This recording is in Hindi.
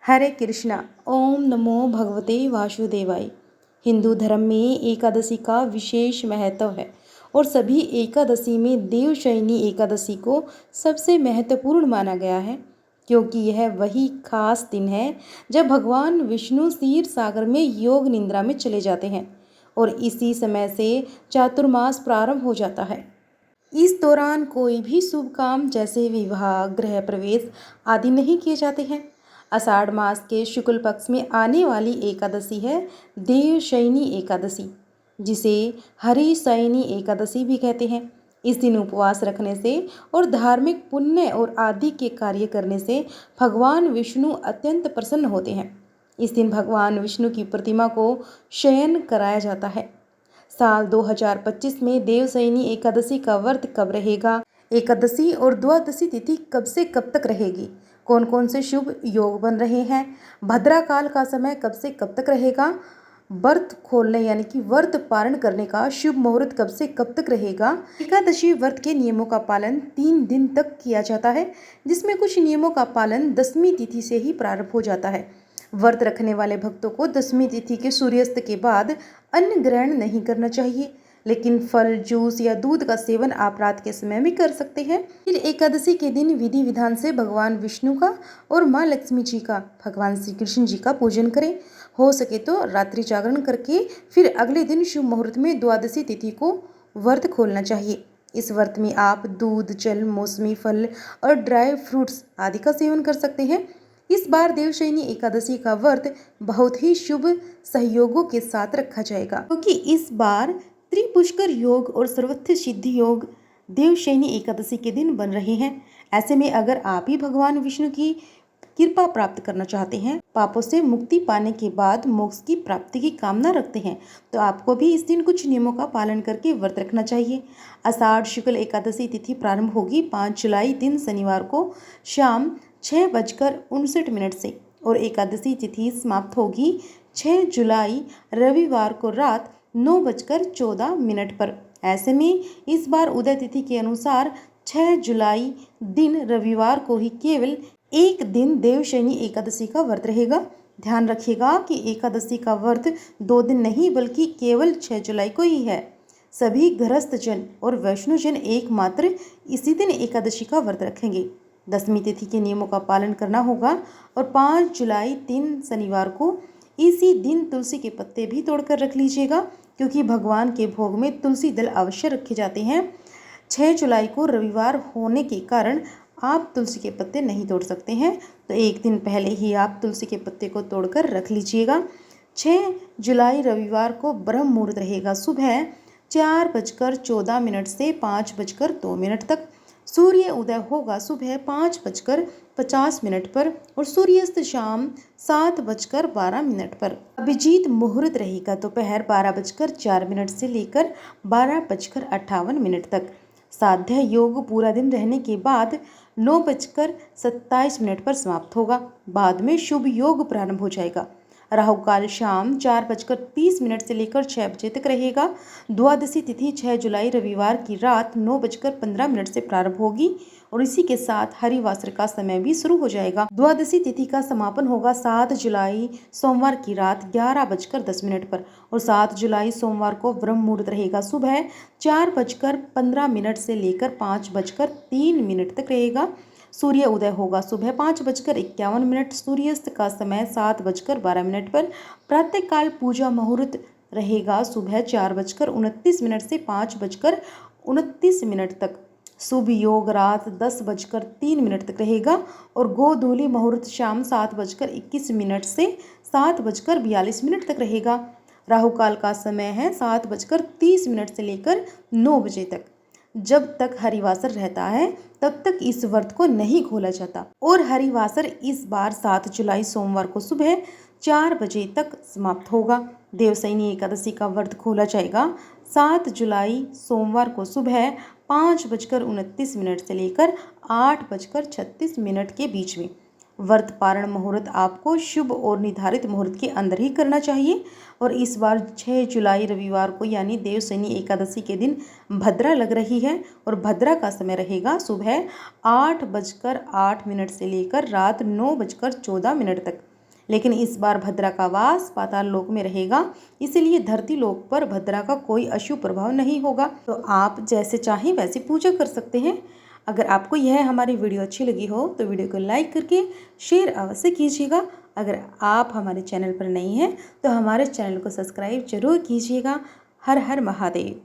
हरे कृष्णा। ओम नमो भगवते वासुदेवाय। हिंदू धर्म में एकादशी का विशेष महत्व है और सभी एकादशी में देवशयनी एकादशी को सबसे महत्वपूर्ण माना गया है, क्योंकि यह वही खास दिन है जब भगवान विष्णु क्षीर सागर में योग निद्रा में चले जाते हैं और इसी समय से चातुर्मास प्रारंभ हो जाता है। इस दौरान कोई भी शुभ काम जैसे विवाह, गृह प्रवेश आदि नहीं किए जाते हैं। आषाढ़ मास के शुक्ल पक्ष में आने वाली एकादशी है देवशयनी एकादशी, जिसे हरिशयनी एकादशी भी कहते हैं। इस दिन उपवास रखने से और धार्मिक पुण्य और आदि के कार्य करने से भगवान विष्णु अत्यंत प्रसन्न होते हैं। इस दिन भगवान विष्णु की प्रतिमा को शयन कराया जाता है। साल 2025 में देवशयनी एकादशी का व्रत कब रहेगा? एकादशी और द्वादशी तिथि कब से कब तक रहेगी? कौन कौन से शुभ योग बन रहे हैं? भद्रा काल का समय कब से कब तक रहेगा? व्रत खोलने यानी कि व्रत पारण करने का शुभ मुहूर्त कब से कब तक रहेगा? एकादशी व्रत के नियमों का पालन 3 दिन तक किया जाता है, जिसमें कुछ नियमों का पालन दसवीं तिथि से ही प्रारंभ हो जाता है। व्रत रखने वाले भक्तों को दसवीं तिथि के सूर्यास्त के बाद अन्न ग्रहण नहीं करना चाहिए, लेकिन फल, जूस या दूध का सेवन आप रात के समय में कर सकते हैं। फिर एकादशी के दिन विधि विधान से भगवान विष्णु का और माँ लक्ष्मी जी का, भगवान श्री कृष्ण जी का पूजन करें। हो सके तो रात्रि जागरण करके फिर अगले दिन शुभ मुहूर्त में द्वादशी तिथि को व्रत खोलना चाहिए। इस व्रत में आप दूध, जल, मौसमी फल और ड्राई फ्रूट्स आदि का सेवन कर सकते हैं। इस बार देवशयनी एकादशी का व्रत बहुत ही शुभ सहयोगों के साथ रखा जाएगा, क्योंकि इस बार त्रिपुष्कर योग और सर्वत्र सिद्धि योग देवशयनी एकादशी के दिन बन रहे हैं। ऐसे में अगर आप ही भगवान विष्णु की कृपा प्राप्त करना चाहते हैं, पापों से मुक्ति पाने के बाद मोक्ष की प्राप्ति की कामना रखते हैं, तो आपको भी इस दिन कुछ नियमों का पालन करके व्रत रखना चाहिए। आषाढ़ शुक्ल एकादशी तिथि प्रारंभ होगी 5 जुलाई दिन शनिवार को शाम 6:59 से और एकादशी तिथि समाप्त होगी 6 जुलाई रविवार को रात 9:14 पर। ऐसे में इस बार उदय तिथि के अनुसार 6 जुलाई दिन रविवार को ही केवल एक दिन देवशयनी एकादशी का व्रत रहेगा। ध्यान रखिएगा कि एकादशी का व्रत 2 दिन नहीं बल्कि केवल 6 जुलाई को ही है। सभी गृहस्थ जन और वैष्णव जन एकमात्र इसी दिन एकादशी का व्रत रखेंगे। दसवीं तिथि के नियमों का पालन करना होगा और 5 जुलाई दिन शनिवार को इसी दिन तुलसी के पत्ते भी तोड़कर रख लीजिएगा, क्योंकि भगवान के भोग में तुलसी दल अवश्य रखे जाते हैं। 6 जुलाई को रविवार होने के कारण आप तुलसी के पत्ते नहीं तोड़ सकते हैं, तो एक दिन पहले ही आप तुलसी के पत्ते को तोड़कर रख लीजिएगा। 6 जुलाई रविवार को ब्रह्म मुहूर्त रहेगा सुबह 4:14 से 5:02 तक। सूर्य उदय होगा सुबह 5:50 पर और सूर्यास्त शाम 7:12 पर। अभिजीत मुहूर्त रहेगा दोपहर 12:04 से लेकर 12:58 तक। साध्य योग पूरा दिन रहने के बाद 9:27 पर समाप्त होगा। बाद में शुभ योग प्रारंभ हो जाएगा। राहु काल शाम 4:30 से लेकर 6 बजे तक रहेगा। द्वादशी तिथि 6 जुलाई रविवार की रात 9:15 से प्रारंभ होगी और इसी के साथ हरिवासर का समय भी शुरू हो जाएगा। द्वादशी तिथि का समापन होगा 7 जुलाई सोमवार की रात 11:10 पर और 7 जुलाई सोमवार को ब्रह्म मुहूर्त रहेगा सुबह 4:15 से लेकर 5:03 तक रहेगा। सूर्य उदय होगा सुबह 5:51, सूर्यास्त का समय 7:12 पर। प्रातःकाल पूजा मुहूर्त रहेगा सुबह 4:29 से 5:29 तक। शुभ योग रात 10:03 तक रहेगा और गोधूली मुहूर्त शाम 7:21 से 7:42 तक रहेगा। राहु काल का समय है 7:30 से लेकर 9 बजे तक। जब तक हरिवासर रहता है तब तक इस व्रत को नहीं खोला जाता और हरिवासर इस बार 7 जुलाई सोमवार को सुबह 4 बजे तक समाप्त होगा। देवशयनी एकादशी का व्रत खोला जाएगा 7 जुलाई सोमवार को सुबह 5:29 से लेकर 8:36 के बीच में। व्रत पारण मुहूर्त आपको शुभ और निर्धारित मुहूर्त के अंदर ही करना चाहिए और इस बार 6 जुलाई रविवार को यानी देवशयनी एकादशी के दिन भद्रा लग रही है और भद्रा का समय रहेगा सुबह 8:08 से लेकर रात 9:14 तक। लेकिन इस बार भद्रा का वास पाताल लोक में रहेगा, इसलिए धरती लोक पर भद्रा का कोई अशुभ प्रभाव नहीं होगा। तो आप जैसे चाहें वैसे पूजा कर सकते हैं। अगर आपको यह हमारी वीडियो अच्छी लगी हो तो वीडियो को लाइक करके शेयर अवश्य कीजिएगा। अगर आप हमारे चैनल पर नए हैं तो हमारे चैनल को सब्सक्राइब जरूर कीजिएगा। हर हर महादेव।